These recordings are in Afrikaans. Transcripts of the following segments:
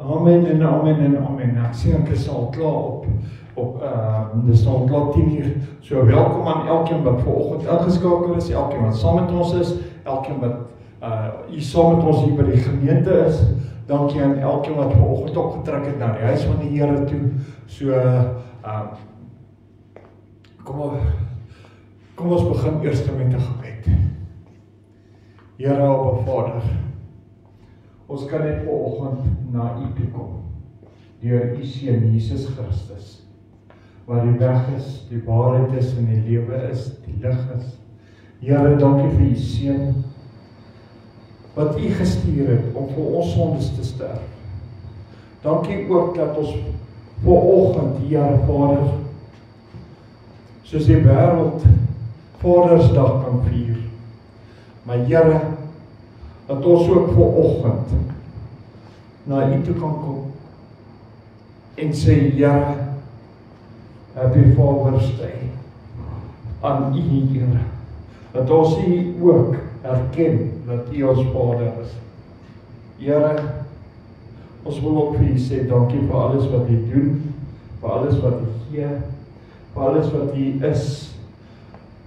Amen en amen en amen. Ek sien ek is al klaar dis al klaar 10:00. So welkom aan elkeen wat vanoggend ingeskakel is, elkeen wat saam met ons is, elkeen wat hier saam met ons hier by die gemeente is. Dankie aan elkeen wat vanoggend opgetrek het na die huis van die Here toe. So kom ons begin eers met 'n gebed. Here Abba Vader, ons kan net vanoggend na U toe kom, deur U Seun Jesus Christus, waar die weg is, die waarheid is en die lewe is, die lig is. Here, dankie vir U Seun, wat U gestuur het om vir ons sondes te sterf. Dankie ook dat ons vanoggend, Here Vader, soos die wêreld Vadersdag kan vier. Maar Here, dat ons ook vanoggend na U toe kan kom en sê, Here, Happy Father's Day aan U, Here. Dat ons U ook erken dat U ons Vader is. Here, ons wil ook vir U sê dankie vir alles wat U doen, vir alles wat U gee, vir alles wat U is.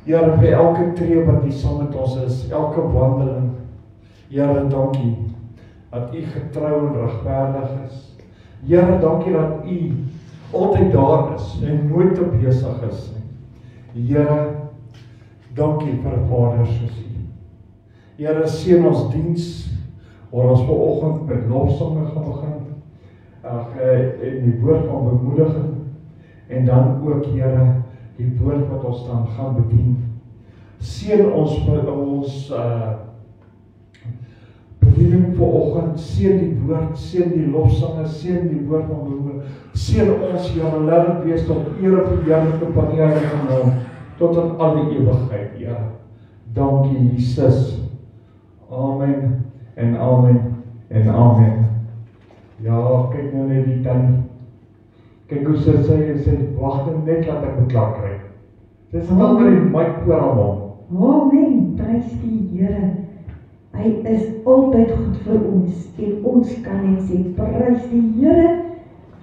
Here, vir elke tree wat U saam met ons is, elke wandeling. Here, dankie dat U getrou en regverdig is. Here, dankie dat U altyd daar is en nooit te besig is. Here, dankie vir 'n Vader soos U. Here, seën ons diens, waar ons vanoggend met lofsange gaan begin, en die woord van bemoediging, en dan ook, Here, die woord wat ons dan gaan bedien. Seën ons vir ons bediening vanoggend, seën die woord, seën die lofsange, seën die woord van bemoediging. Seën ons, Here, laat dit wees tot eer en verheerliking van U heilige naam, tot in alle ewigheid, Here. Dankie, Jesus. Amen en amen en amen. Ja, kyk nou net die tannie. Kyk hoe sy wag net laat ek dit klaar kry. Dis wel met die mic voor haar mond. Amen, prys die Here. Hy is altyd goed vir ons en ons kan net sê, prys die Here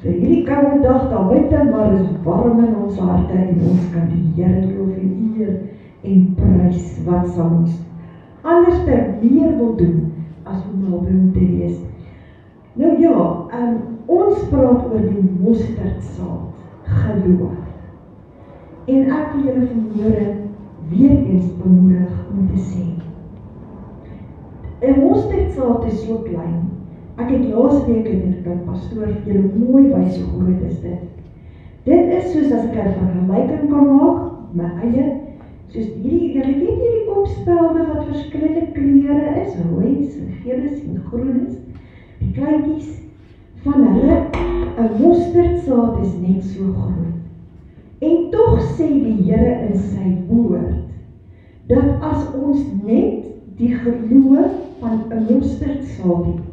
vir hierdie koue dag daar buite, maar is warm in ons harte en ons kan die Here loof en eer en prys wat sal ons anders meer wil doen as om naby hom te wees. Nou ja, ons praat oor die mosterdsaad, geloof. En ek wil julle vanmôre weer eens bemoedig om te sê, 'n mosterdsaad is so klein. Ek het laasweek het my pastoor vir julle mooi wys hoe groot is dit. Dit is soos as ek 'n vergelyking kan maak, my eie, soos julle weet hierdie kopspelde wat verskillende kleure is, rooi en geel en groen is, die kleintjies van hulle, 'n mosterdsaad is net so groot. En tog sê die Here in sy woord, dat as ons net die geloof van 'n mosterdsaad het,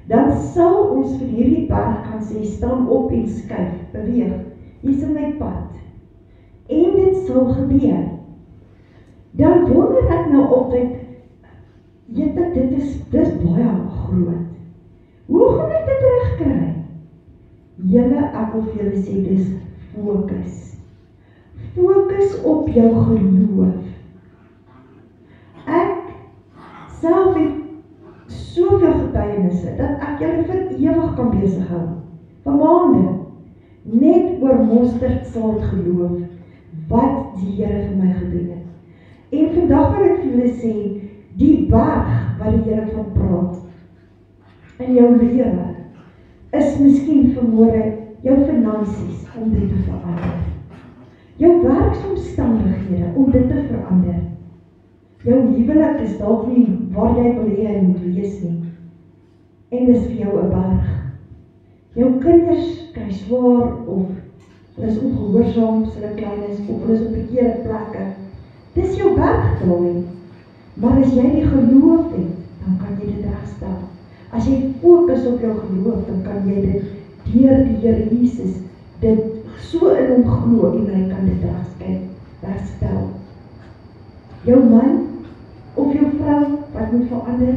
dan sal ons vir hierdie berg kan sê, staan op en skuif, beweeg, hier's in my pad. En dit sal gebeur. Dan wonder ek nou altyd, weet ek, dis baie groot. Hoe gaan ek dit regkry? Julle, ek wil vir julle sê, dis fokus. Fokus op jou geloof. Ek self het soveel getuienisse, dat ek julle vir ewig kan besig hou, vir maande, net oor mosterdsaad geloof, wat die Here vir my gedoen het. En vandag wil ek vir julle sê, die berg wat die Here van praat, in jou lewe, is miskien vanmôre jou finansies om dit te verander. Jou werksomstandighede om dit te verander. Jou huwelik is dalk nie waar jy wil hê hy moet wees nie. En dis vir jou 'n berg. Jou kinders kry swaar of hulle is ongehoorsaam, hulle klein is, of hulle is op verkeerde plekke. Dis jou berg daai. Maar as jy die geloof het, dan kan jy dit regstel. As jy fokus op jou geloof, dan kan jy dit deur die Here Jesus dit so in hom glo en hy kan dit regstel. Jou man of jou vrou wat moet verander,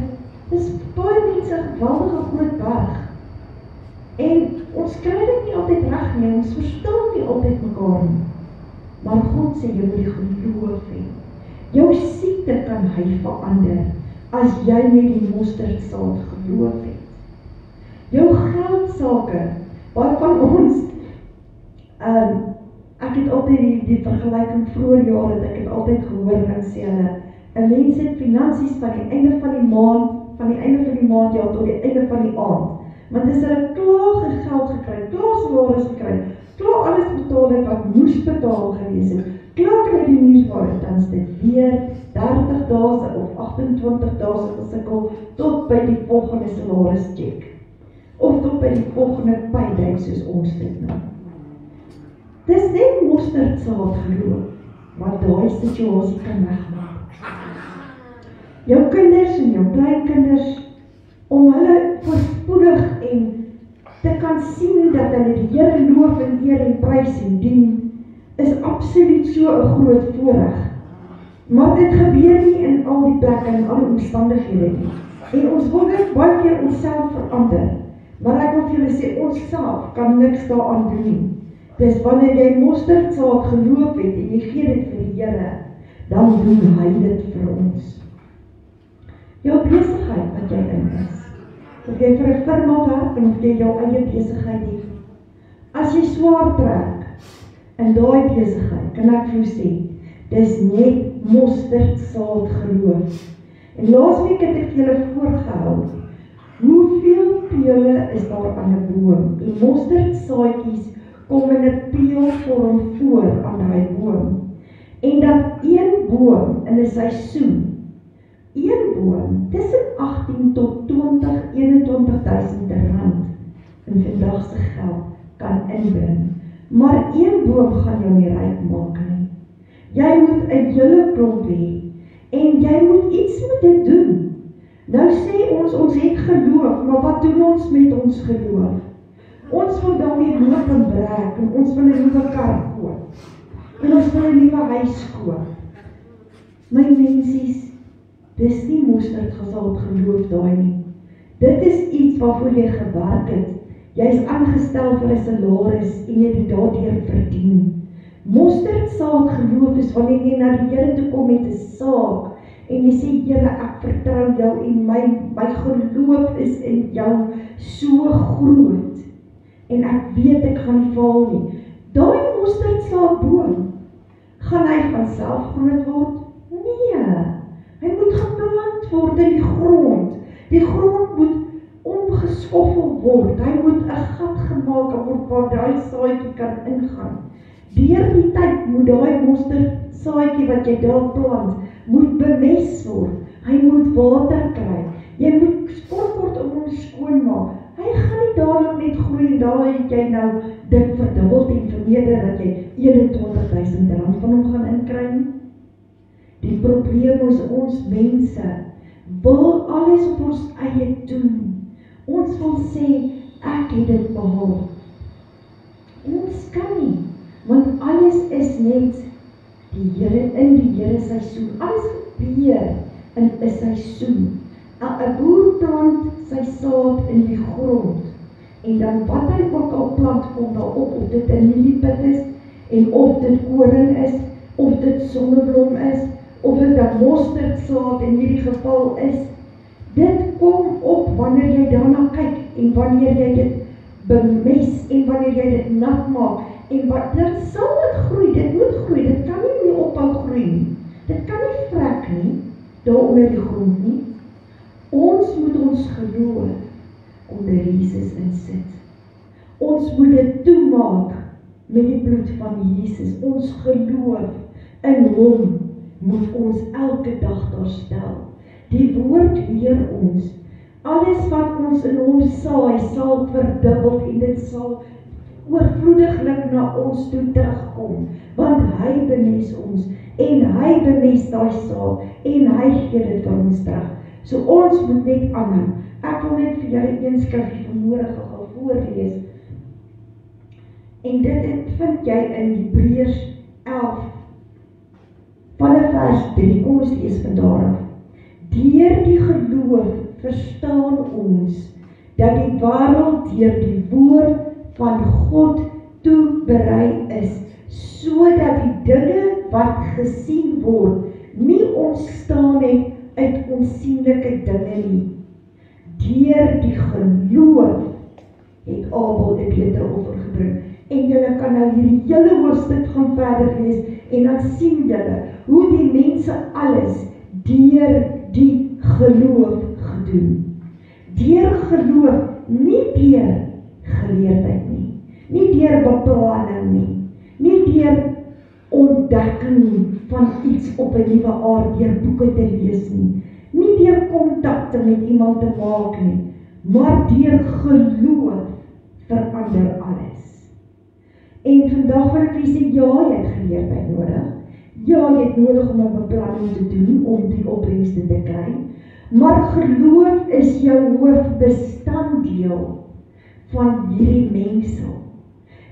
dis baie mense 'n geweldige groot berg. En ons kry dit nie altyd reg nie, ons verstaan nie altyd mekaar nie. Maar God sê jy moet die geloof hê. Jou siekte kan hy verander as jy met die mosterdsaad geloof het. Jou geldsake, waarvan ons ek het altyd die vergelyking vroeër jare, ek het altyd gehoor en sê hulle, 'n mens het finansies van die einde van die maand, ja, tot die einde van die aand. Want as hulle klaar geld gekry, klaar salaris gekry, klaar alles betaal het wat moes betaal gewees het, klaar kry die nuusware, dan is dit weer 30 dae of 28 dae gesukkel tot by die volgende salarischeck. Of tot by die volgende payday soos ons dit noem. Dis net mosterdsaad geloof wat daai situasie kan wegmaak. Jou kinders en jou kleinkinders, om hulle voorspoedig en te kan sien dat hulle die Here loof en eer en prys en dien, is absoluut so 'n groot voorreg. Maar dit gebeur nie in al die plekke en al die omstandighede nie. En ons wil net baie keer onsself verander. Maar ek wil vir julle sê, ons self kan niks daaraan doen nie. Dis wanneer jy mosterdsaad geloof het en jy gee dit vir die Here, dan doen hy dit vir ons. Jou besigheid wat jy in is, of jy vir 'n firma werk en of jy jou eie besigheid het, as jy swaar trek in daai besigheid, kan ek vir jou sê, dis net mosterdsaad geloof. En laasweek het ek julle voorgehou, hoeveel pele is daar aan 'n boom? En mosterdsaadjies kom in 'n peelvorm voor aan daai boom. En dat een boom in 'n seisoen, een boom tussen 18 tot 21.000 rand in vandag se geld kan inbring. Maar een boom gaan jou nie ryk maak nie. Jy moet 'n hele klomp hê en jy moet iets met dit doen. Nou sê ons het geloof, maar wat doen ons met ons geloof? Ons wil dan nie loop en breek en ons wil 'n nuwe kar koop. En ons wil 'n nuwe huis koop. My mensies, dis nie mosterdsaad geloof daai nie. Dit is iets waarvoor jy gewerk het. Jy is aangestel vir 'n salaris en jy het daardeur verdien. Mosterdsaad geloof is wanneer jy na die Here toe kom met 'n saak en jy sê, Here, ek vertrou jou en my geloof is in jou so groot. En ek weet ek gaan nie faal nie. Daai mosterdsaadboom, gaan hy van self groot word? Nee, hy moet geplant word in die grond. Die grond moet omgeskoffel word. Hy moet 'n gat gemaak word waar daai saadjie kan ingaan. Deur die tyd moet daai mosterdsaadjie wat jy daar plant, moet bemest word. Hy moet water kry. Jy moet sport word om hom skoon maak. Hy gaan nie dadelik net groei en daar het jy nou dit verdubbel en vermeerder dat jy 21.000 rand van hom gaan inkry nie. Die probleem is ons mense wil alles op ons eie doen. Ons wil sê, ek het dit behaal. Ons kan nie, want alles is net die Here in die Here seisoen. Alles gebeur in 'n seisoen. 'n boer plant sy saad in die grond en dan wat hy ook al plant kom daarop, of dit 'n mieliepit is en of dit koring is, of dit sonneblom is, of dit 'n mosterdsaad in hierdie geval is. Dit kom op wanneer jy daarna kyk en wanneer jy dit bemes en wanneer jy dit nat maak en dan sal dit groei, dit moet groei, dit kan nie ophou groei nie. Dit kan nie vrek nie, daar onder die grond nie. Ons moet ons geloof onder Jesus insit. Ons moet dit toemaak met die bloed van Jesus. Ons geloof in hom moet ons elke dag daar stel. Die woord leer ons, alles wat ons in hom saai, sal verdubbel en dit sal oorvloediglik na ons toe terugkom, want hy bemes ons en hy bemes daai saad en hy gee dit vir ons terug. So ons moet net aanhou. Ek wil net vir julle een skrifgie vanmôre gou voorlees. En dit vind jy in Hebreërs 11 vanaf vers 3. Kom ons lees van daar af. Deur die geloof verstaan ons dat die wêreld deur die woord van God toeberei is, sodat die dinge wat gesien word, nie ontstaan het uit onsienlike dinge nie. Deur die geloof het Abel 'n beter offer gebring. En julle kan nou hierdie hele hoofstuk gaan verder lees, en dan sien julle hoe die mense alles deur die geloof gedoen. Deur geloof, nie deur geleerdheid nie deur beplanning nie deur ontdekking van iets op 'n nuwe aard deur boeke te lees nie deur kontakte met iemand te maak nie, maar deur geloof verander alles. En vandag wil ek vir sê, ja, jy het geleerdheid nodig. Ja, jy het nodig om 'n beplanning te doen om die opbrengste te kry. Maar geloof is jou hoofbestanddeel van hierdie mengsel.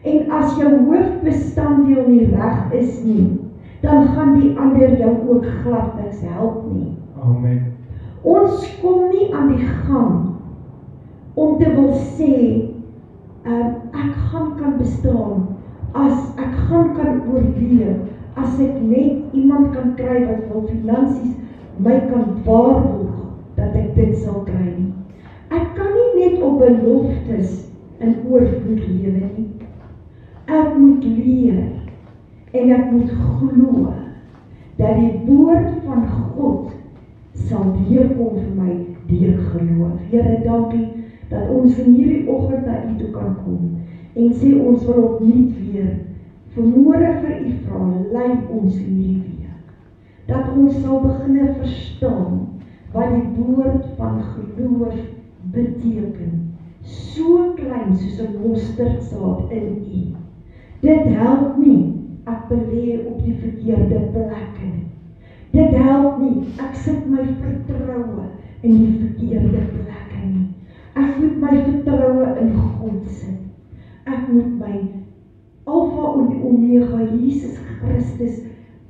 En as jou hoofbestanddeel nie reg is nie, dan gaan die ander jou ook glad niks help nie. Amen. Ons kom nie aan die gang om te wil sê, ek gaan kan bestaan, as ek gaan kan oorleef, as ek net iemand kan kry wat wil finansies my kan waarborg, dat ek dit sal kry nie. Ek kan nie net op beloftes in oorvloed lewe nie. Ek moet leer en ek moet glo dat die woord van God sal deurkom vir my deur geloof. Here, dankie dat ons in hierdie oggend na U toe kan kom en sê ons wil opnuut weer vanmôre vir U vra, lei ons hierdie week. Dat ons sal begin verstaan wat die woord van geloof beteken. So klein soos 'n mosterdsaad in U. Dit help nie, ek belê op die verkeerde plekke nie. Dit help nie, ek sit my vertroue in die verkeerde plekke nie. Ek moet my vertroue in God sit. Ek moet my Alfa en Omega Jesus Christus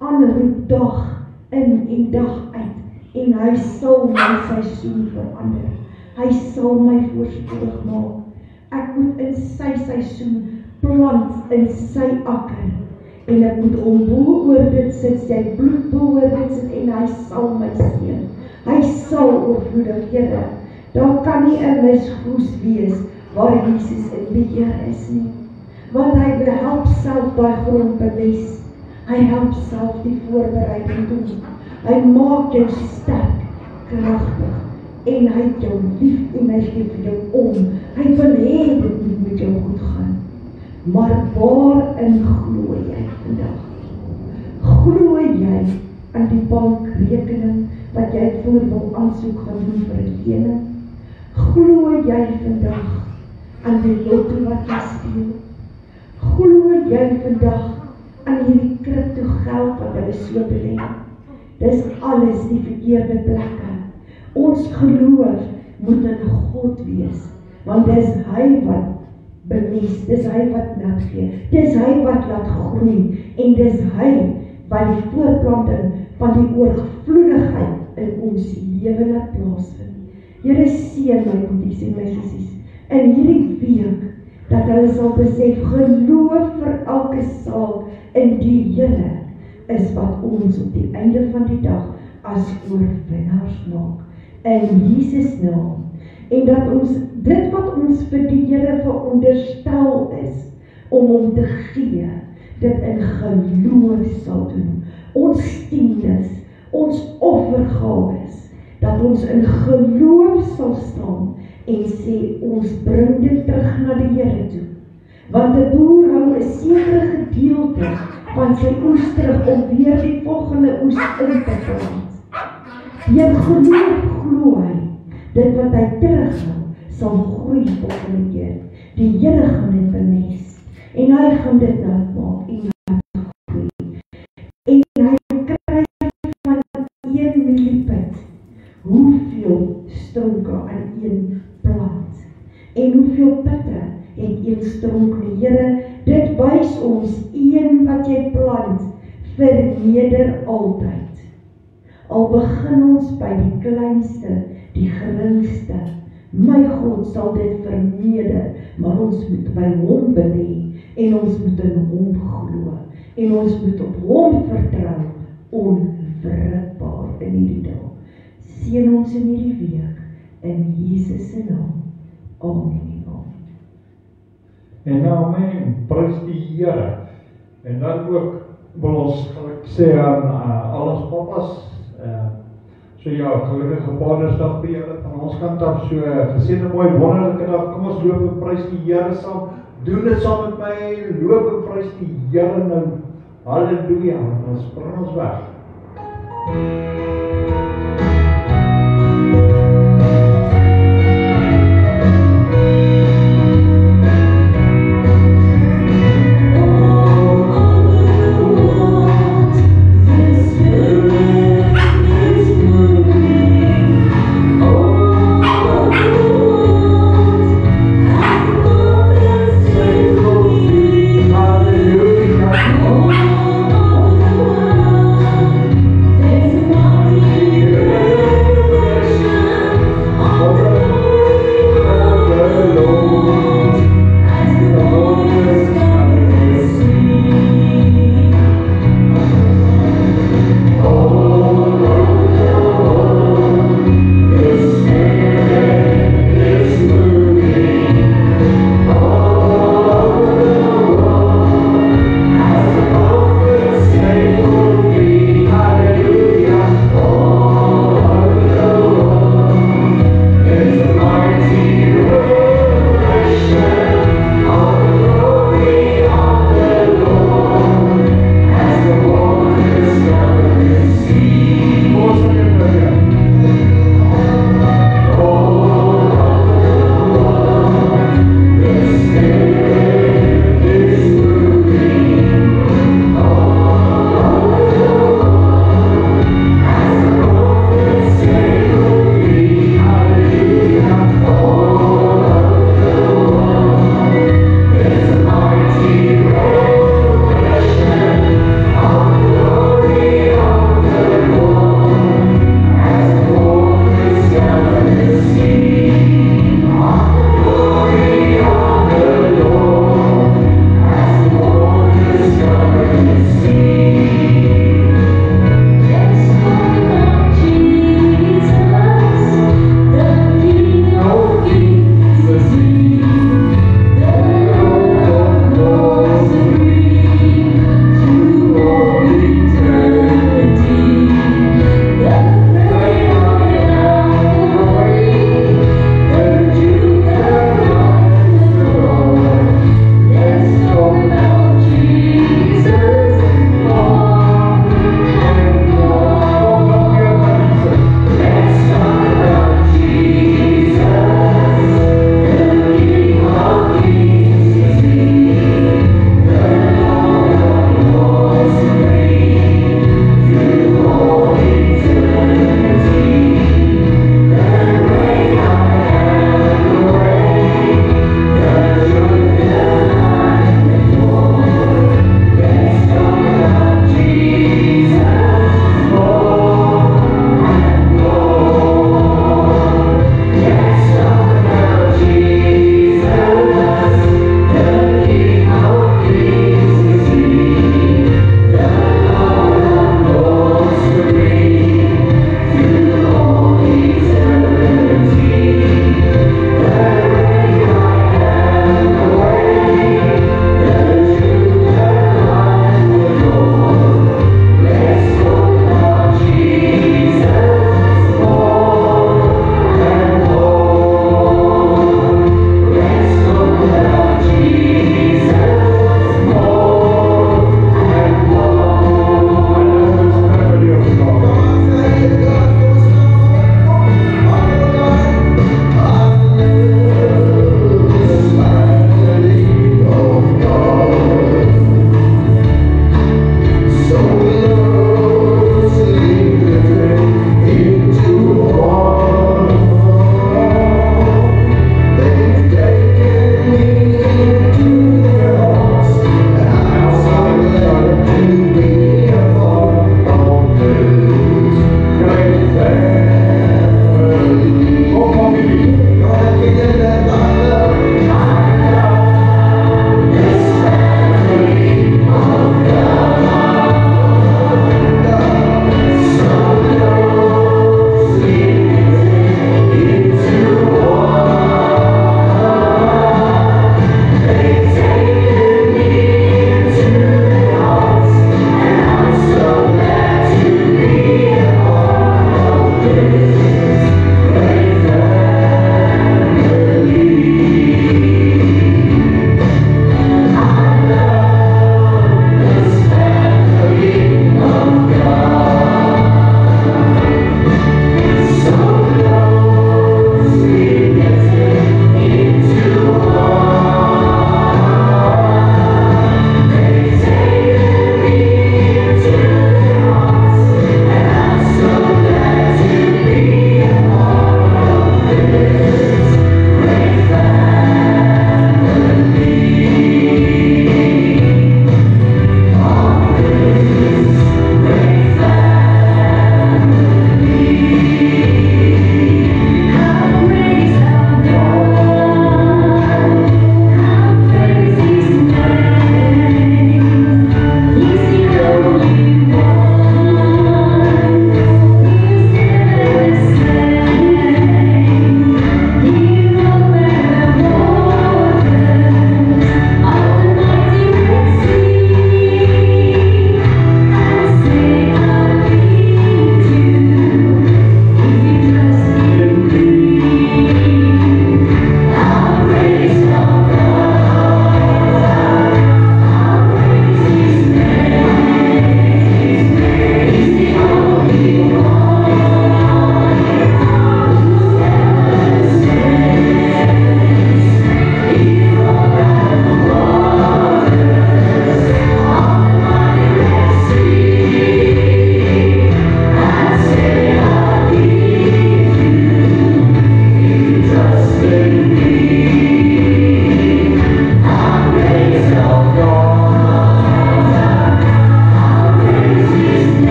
aanroep dag in en dag uit. En hy sal my seisoen verander. Hy sal my voorspoedig maak. Ek moet in sy seisoen plant in sy akker. En ek moet hom bo oor dit sit, sy bloed bo oor dit sit, en hy sal my seën. Hy sal oorvloedig, Here. Daar kan nie 'n misgoes wees waar Jesus in beheer is nie. Want hy help self daai grond bemes. Hy help self die voorbereiding doen. Hy maak jou sterk, kragtig, en hy het jou lief en hy gee vir jou om. Hy wil hê dit moet met jou goed gaan. Maar waarin glo jy vandag? Glo jy aan die bankrekening wat jy voor wil aansoek gaan doen vir 'n lening? Glo jy vandag aan die lotto wat jy speel? Glo jy vandag aan hierdie kripto geld wat hulle so belê? Dis alles die verkeerde plekke. Ons geloof moet in God wees, want dis hy wat bemes, dis hy wat nat gee, dis hy wat laat groei, en dis hy wat die voortplanting van die oorvloedigheid in ons lewe laat plaasvind. Here, seën my boeties en my sissies in hierdie week, dat hulle sal besef, geloof vir elke saak in die Here is wat ons op die einde van die dag as oorwinnaars maak. In Jesus naam. En dat ons dit wat ons vir die Here veronderstel is om hom te gee, dit in geloof sal doen. Ons tiendes, ons offergawes, dat ons in geloof sal staan en sê ons bring dit terug na die Here toe. Want 'n boer hou 'n sekere gedeelte van sy oes terug om weer die volgende oes in te plant. Jy geloof glo hy, dit wat hy terughou sal groei volgende keer. Die Here gaan dit bemes en hy gaan dit laat maak en laat groei. En hy kry van 1 mieliepit hoeveel stronke aan een plant. En hoeveel pitte het een stronk nie. Here, dit wys ons een wat jy plant verneder altyd. Al begin ons by die kleinste, die geringste, My God sal dit verneder, maar ons moet by hom belê, en ons moet in hom glo, en ons moet op hom vertrou, onwrikbaar in hierdie dag. Seën ons in hierdie week, in Jesus se naam. Amen. En amen, prys die Here. En dan ook wil ons sê aan al ons papas, so ja, gelukkige Vadersdag vir julle van ons kant af, so geseënde mooi wonderlike dag. Kom ons loop en prys die Here saam. Doen dit saam met my, loop en prys die Here nou. Halleluja, en ons spring ons weg. There's one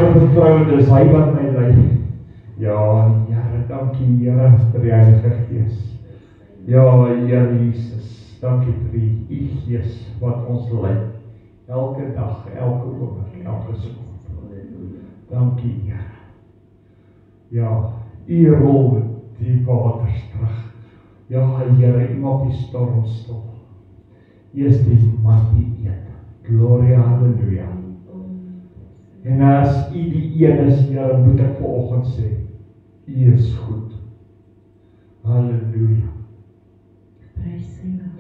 Here vertrou, dis hy wat my lei. Ja, Here, dankie Here vir die Heilige Gees. Ja, Here Jesus, dankie vir die Gees wat ons lei. Elke dag, elke oomblik, elke sekonde. Dankie Here. Ja, U rol die waters terug. Ja, Here, U maak die storm stil. U is die mighty een. Gloria, halleluja. En as U die een is, Here, moet ek vanoggend sê, U is goed. Halleluja. Prys sy naam.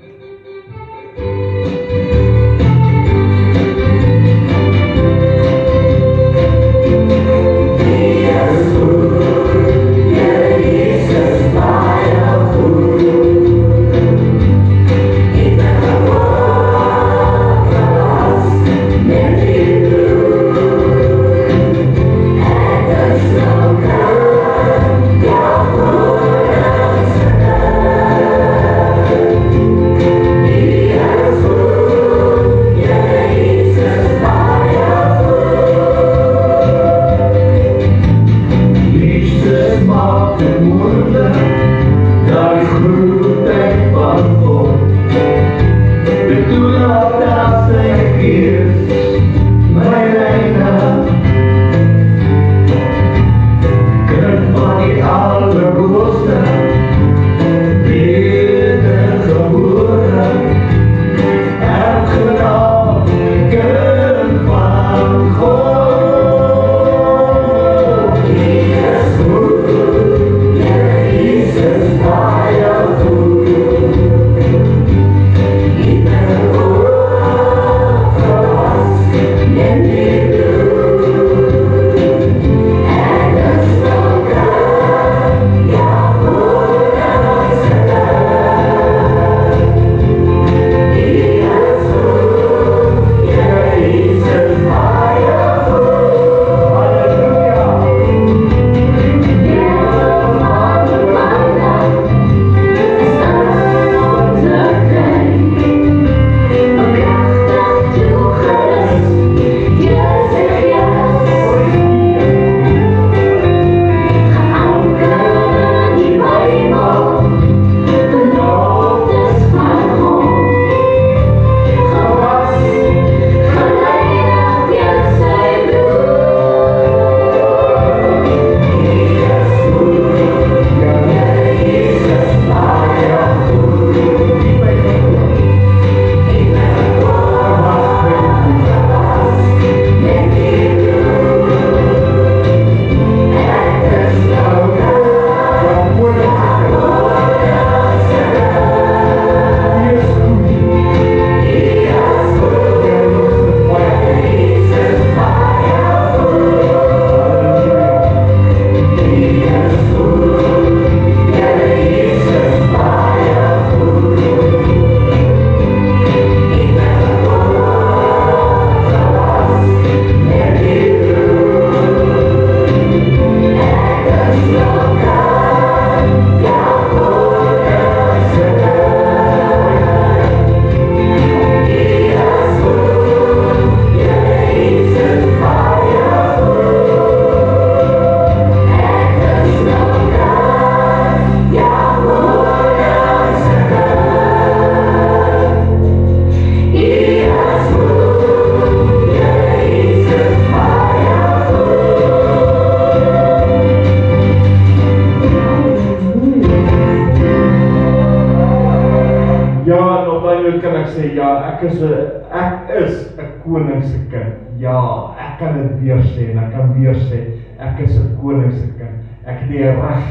Ek is 'n koning se kind. Ja, ek kan dit weer sê en ek kan weer sê, ek is 'n koning se kind. Ek het die reg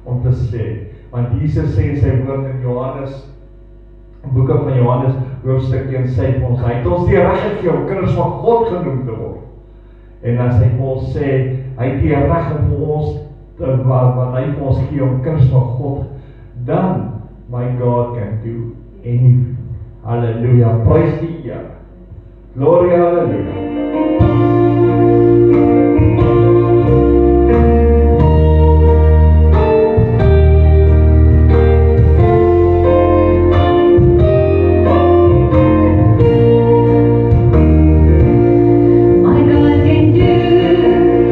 om te sê, want Jesus sê in sy woord in Johannes, boeke van Johannes, hoofstuk 1 sê vir ons, hy het ons die reg gegee om kinders van God genoem te word. En as hy vir ons sê, hy het die reg om vir ons, wat hy vir ons gee om kinders van God, dan, my God can do anything. Halleluja, prys die Here. Gloria, halleluja. My God can do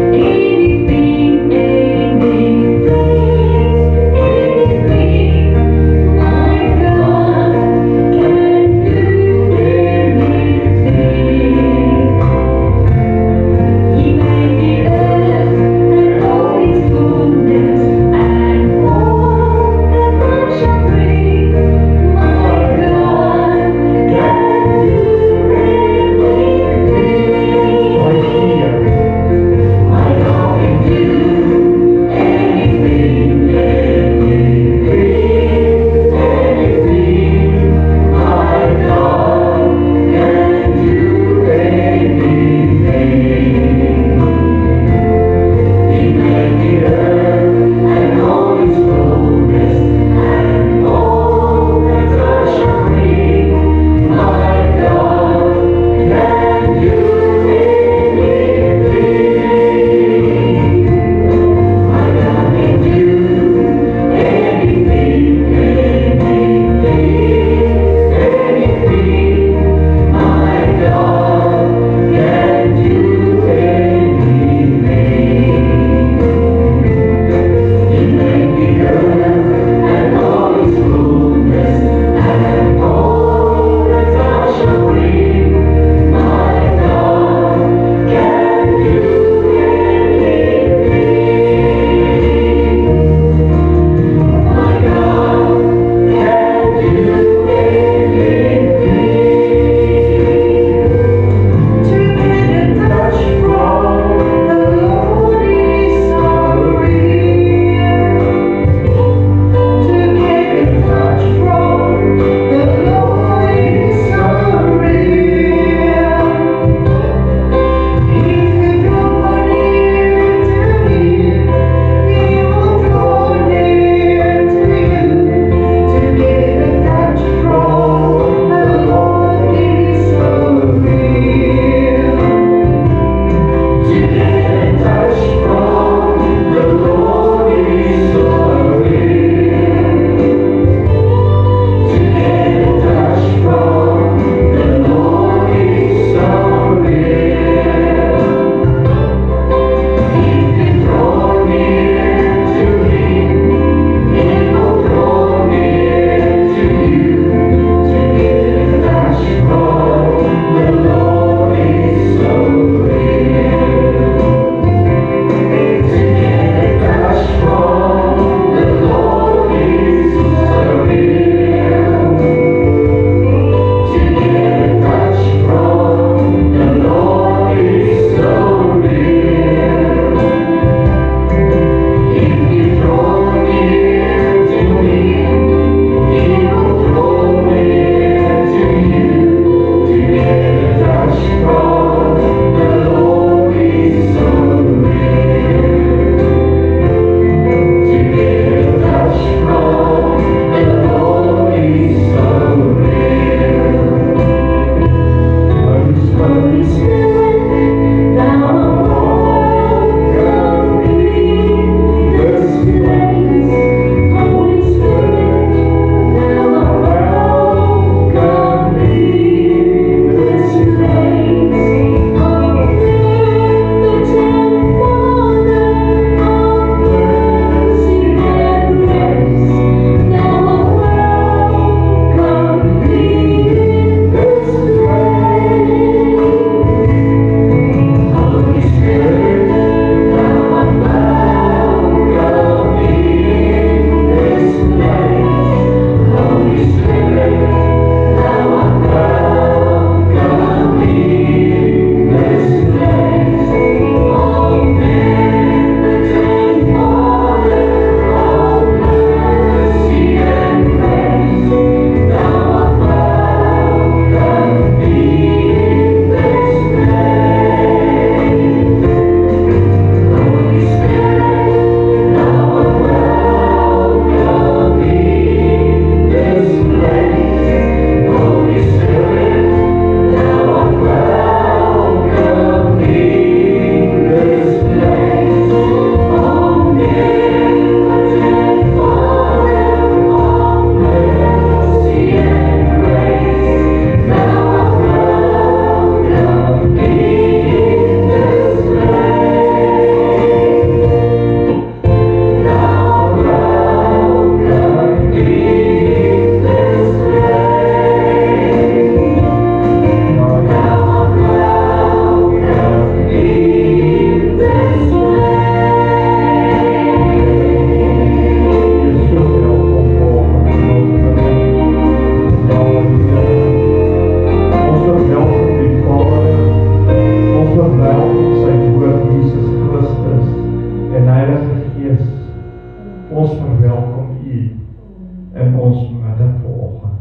in ons midde vanoggend.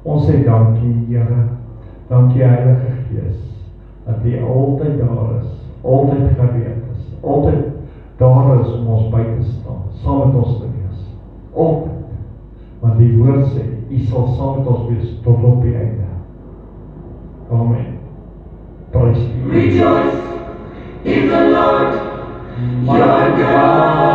Ons sê dankie, Here. Dankie, Heilige Gees, dat U altyd daar is, altyd gereed is, altyd daar is om ons by te staan, saam met ons te wees. Altyd. Want die woord sê, U sal saam met ons wees tot op die einde. Amen. Praise you. Rejoice in the Lord, your God.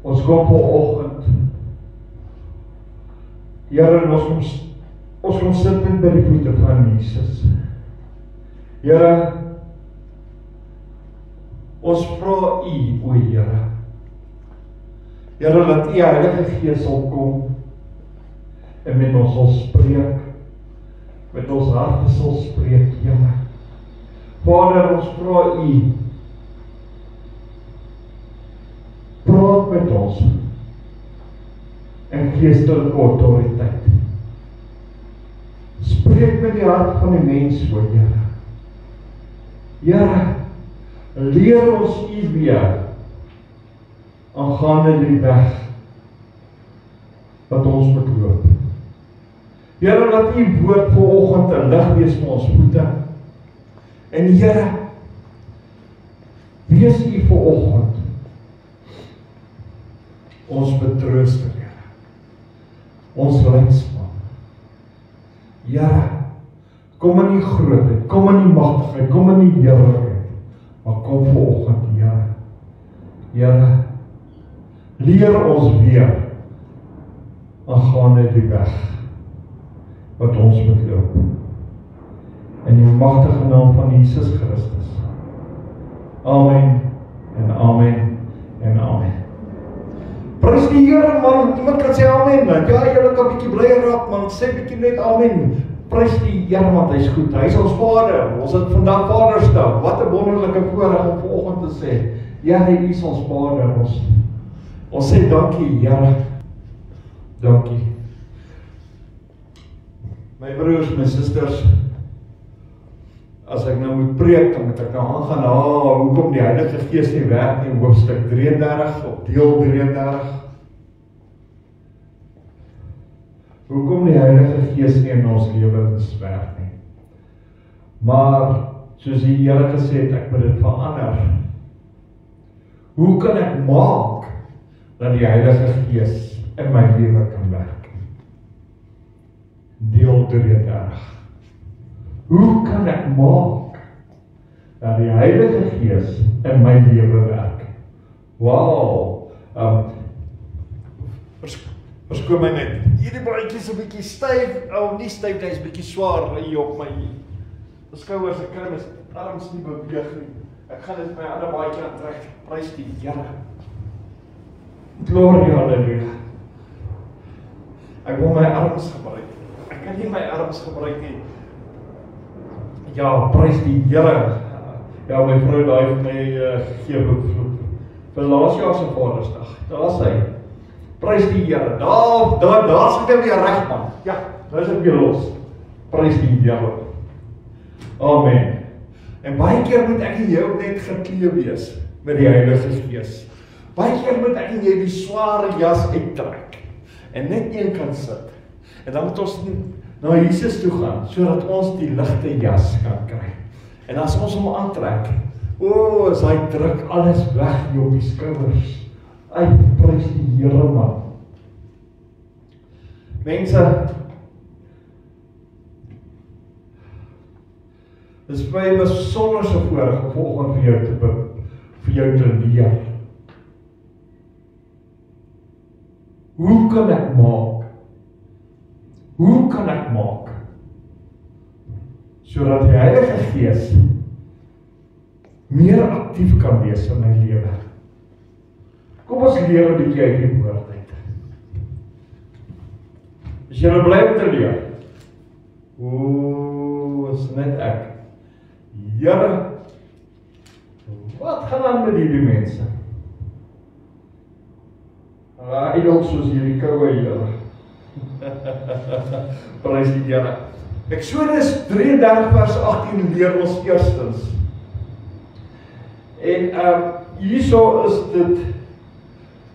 Ons kom vanoggend, Here, en ons kom sit net by die voete van Jesus. Here, ons vra U, o Here. Here, dat U Heilige Gees sal kom en met ons sal spreek, met ons harte sal spreek, Here. Vader, ons vra U, praat met ons en geestelike autoriteit. Spreek met die hart van die mens, o Here. Here, leer ons U weer aangaande die weg wat ons moet loop. Here, laat U woord vanoggend 'n lig wees vir ons voete. En Here, wees U vanoggend ons betrooster, Here. Ons leidsman. Here, kom in die grootheid, kom in die magtigheid, kom in die heerlikheid, maar kom vanoggend, Here. Here, leer ons weer aangaande die weg wat ons moet loop. In die magtige naam van Jesus Christus. Amen en amen en amen. Prys die Here, man. Iemand kan sê amen, man. Ja, julle kan bietjie bly raak, man. Sê bietjie net amen. Prys die Here, want hy is goed. Hy is ons Vader. Ons het vandag Vadersdag. Wat 'n wonderlike voorreg om vanoggend te sê, ja, hy is ons Vader. Ons sê dankie, Here. Dankie. My broers, my susters, as ek nou moet preek, dan moet ek nou aangaan, hoekom die Heilige Gees nie werk nie, hoofstuk 33, op deel 33. Hoekom die Heilige Gees nie in ons lewens werk nie. Maar, soos die Here gesê het, ek moet dit verander. Hoe kan ek maak dat die Heilige Gees in my lewe kan werk? Deel 33. Hoe kan ek maak dat die Heilige Gees in my lewe werk? Wow! Verskoon my net. Hierdie baadjie is 'n bietjie styf, nie styf, hy is bietjie swaar hier op my skouers. Ek kan my arms nie beweeg nie. Ek gaan dit my ander baadjie aantrek. Prys die Here. Glorie, halleluja. Ek wil my arms gebruik. Ek kan nie my arms gebruik nie. Ja, prys die Here. Ja, my vrou daai het my gegee vir laas jaar se Vadersdag. Daar's hy. Prys die Here. Daar's ek weer reg, man. Ja, nou is ek weer los. Prys die Here. Amen. En baie keer moet ek en jy ook net geklee wees met die Heilige Gees. Baie keer moet ek en jy die sware jas uittrek en net een kan sit. En dan moet ons na Jesus toe gaan, sodat ons die ligte jas kan kry. En as ons hom aantrek, is hy druk alles weg hier op die skouers. Prys die Here, man. Mense, dis vir my besonderse voorreg om vanoggend vir jou te leer. Hoe kan ek maak sodat die Heilige Gees meer aktief kan wees in my lewe? Kom ons leer 'n bietjie uit die woord uit. Is jy bly om te leer? Is net ek. Here, wat gaan aan met hierdie mense? Idol soos hierdie koue Here. Prys die Here. Eksodus 33 vers 18 leer ons eerstens. En hierso is dit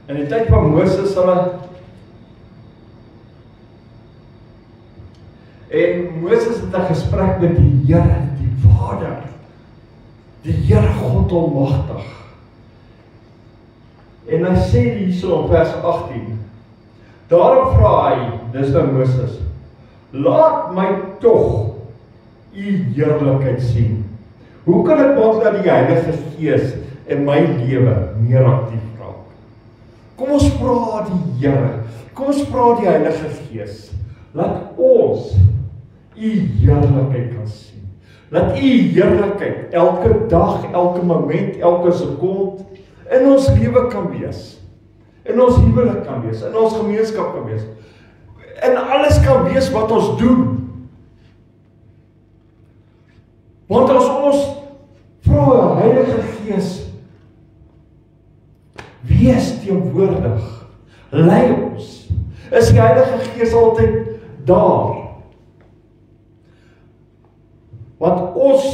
in die tyd van Moses en Moses het 'n gesprek met die Here, die Vader, die Here God Almagtig. En hy sê hierso in vers 18, daarop vra hy, dis nou Moses, laat my tog u heerlikheid sien. Hoe kan ek maak dat die Heilige Gees in my lewe meer aktief raak? Kom ons vra die Here, kom ons vra die Heilige Gees, laat ons U heerlikheid kan sien. Laat U heerlikheid elke dag, elke moment, elke sekond in ons lewe kan wees. In ons huwelik kan wees, in ons gemeenskap kan wees. In alles kan wees wat ons doen. Want as ons vra, Heilige Gees, wees teenwoordig, lei ons, is die Heilige Gees altyd daar. Want ons,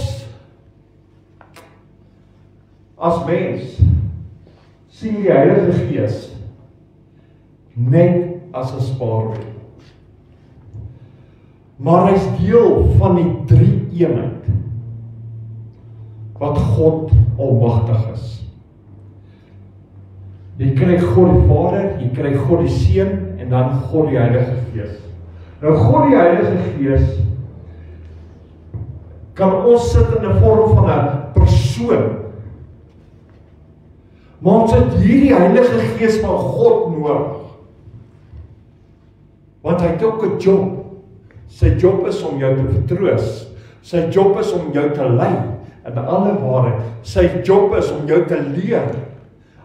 as mens, sien die Heilige Gees net as 'n spaarwet. Maar hy's deel van die drie-eenheid wat God almagtig is. Jy kry God die Vader, jy kry God die Seun en dan God die Heilige Gees. Nou God die Heilige Gees kan ons sit in 'n vorm van 'n persoon. Maar ons het hierdie Heilige Gees van God nodig. Want hy het ook 'n job. Sy job is om jou te vertroos. Sy job is om jou te lei in alle waarheid. Sy job is om jou te leer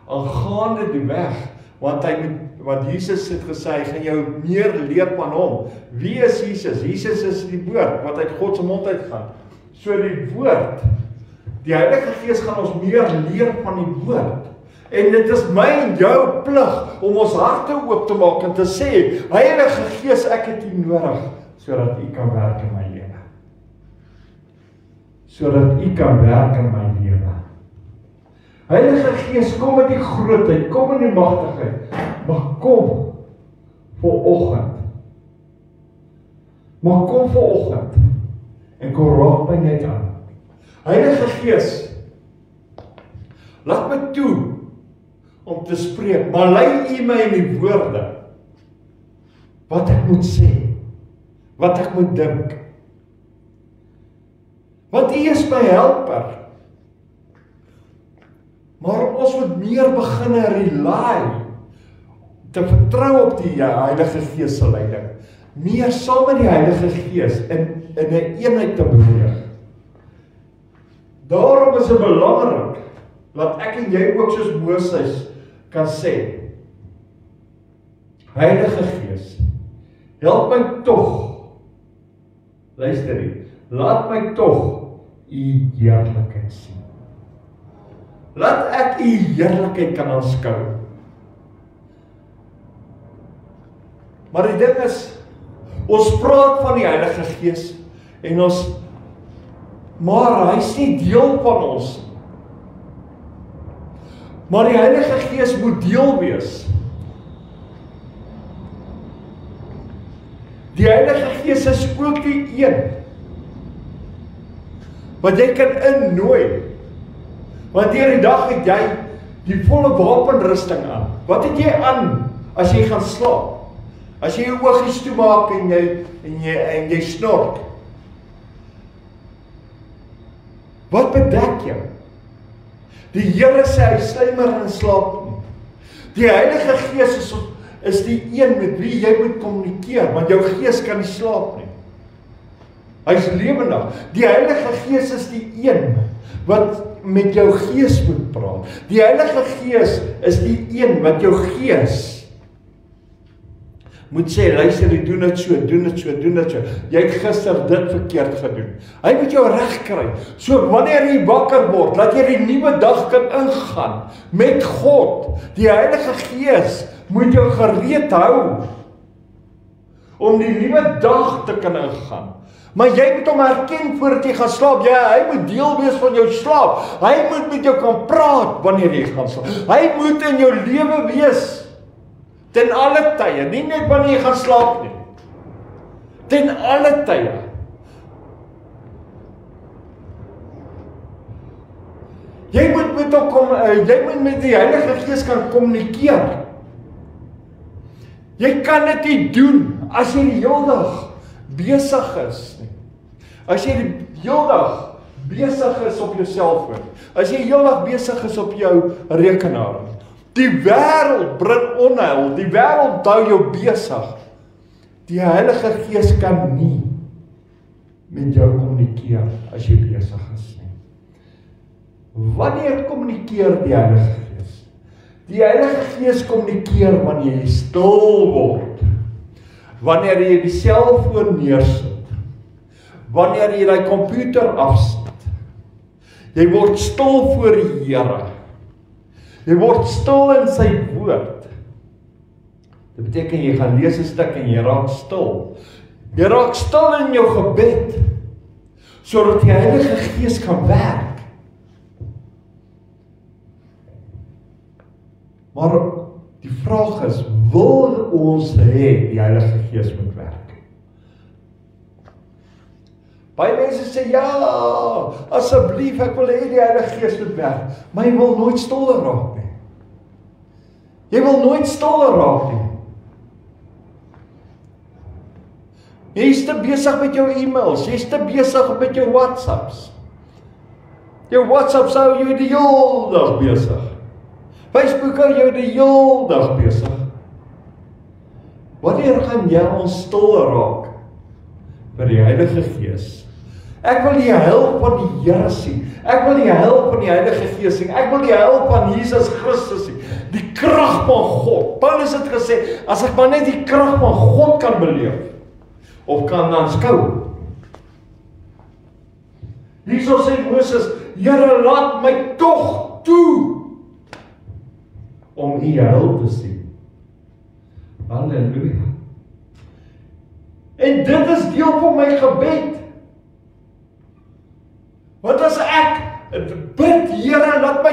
aangaande die weg. Want Jesus het gesê, hy gaan jou meer leer van hom. Wie is Jesus? Jesus is die woord wat uit God se mond uitgaan. So die woord, die Heilige Gees gaan ons meer leer van die woord. En dit is my en jou plig om ons harte oop te maak en te sê, Heilige Gees, ek het U nodig, sodat U kan werk in my lewe. Sodat U kan werk in my lewe. Heilige Gees, kom in die grootheid, kom in die magtigheid, maar kom vanoggend. Maar kom vanoggend en kom raak my net aan. Heilige Gees, laat my toe om te spreek, maar lei U my in die woorde, wat ek moet sê, wat ek moet dink. Want U is my helper. Maar ons moet meer begin rely, te vertrou op die Heilige Gees se leiding. Meer saam met die Heilige Gees in 'n eenheid te beweeg. Daarom is dit belangrik dat ek en jy ook soos Moses kan sê, Heilige Gees, help my tog, luister hier, laat my tog U heerlikheid sien. Laat ek U heerlikheid kan aanskou. Maar die ding is, ons praat van die Heilige Gees en maar hy's nie deel van ons. Maar die Heilige Gees moet deel wees. Die Heilige Gees is ook die een wat jy kan innooi. Want deur die dag het jy die volle wapenrusting aan. Wat het jy aan as jy gaan slaap? As jy jou oogies toemaak en jy snork. Wat bedek jy? Die Here sê hy sluimer en slaap nie. Die Heilige Gees is die een met wie jy moet kommunikeer, want jou gees kan nie slaap nie. Hy is lewendig. Die Heilige Gees is die een wat met jou gees moet praat. Die Heilige Gees is die een wat jou gees moet sê, luister, doen dit so, doen dit so, doen dit so. Jy het gister dit verkeerd gedoen. Hy moet jou reg kry. So wanneer jy wakker word, laat jy die nuwe dag kan ingaan met God. Die Heilige Gees moet jou gereed hou om die nuwe dag te kan ingaan. Maar jy moet hom herken voordat jy gaan slaap. Hy moet deel wees van jou slaap. Hy moet met jou kan praat wanneer jy gaan slaap. Hy moet in jou lewe wees. Ten alle tye, nie net wanneer jy gaan slaap nie. Ten alle tye. Jy moet met die Heilige Gees kan kommunikeer. Jy kan dit nie doen as jy die hele dag besig is nie. As jy die hele dag besig is op jou selfoon. As jy die hele dag besig is op jou rekenaar. Die wêreld bring onheil, die wêreld hou jou besig. Die Heilige Gees kan nie met jou kommunikeer as jy besig is nie. Wanneer kommunikeer die Heilige Gees? Die Heilige Gees kommunikeer wanneer jy stil word, wanneer jy die selfoon neersit, wanneer jy die komputer afsit. Jy word stil voor die Here. Jy word stil in sy woord. Dit beteken jy gaan lees 'n stuk en jy raak stil. Jy raak stil in jou gebed, sodat die Heilige Gees kan werk. Maar die vraag is, wil ons hê die Heilige Gees moet werk? Baie mense sê, ja, asseblief, ek wil hê die Heilige Gees moet werk, maar jy wil nooit stiller raak nie. Jy wil nooit stiller raak nie. Jy is te besig met jou e-mails, jy is te besig met jou WhatsApps. Jou WhatsApps hou jou die hele dag besig. Facebook hou jou die hele dag besig. Wanneer gaan jy ons stil raak vir die Heilige Gees? Ek wil die hulp van die Here sien. Ek wil die hulp van die Heilige Gees sien. Ek wil die hulp van Jesus Christus sien. Die krag van God. Paulus het gesê, as ek maar net die krag van God kan beleef, of kan aanskou. Hierso sê Moses, Here, laat my tog toe om U hulp te sien. Halleluja. En dit is deel van my gebed. Want as ek bid, Here, laat my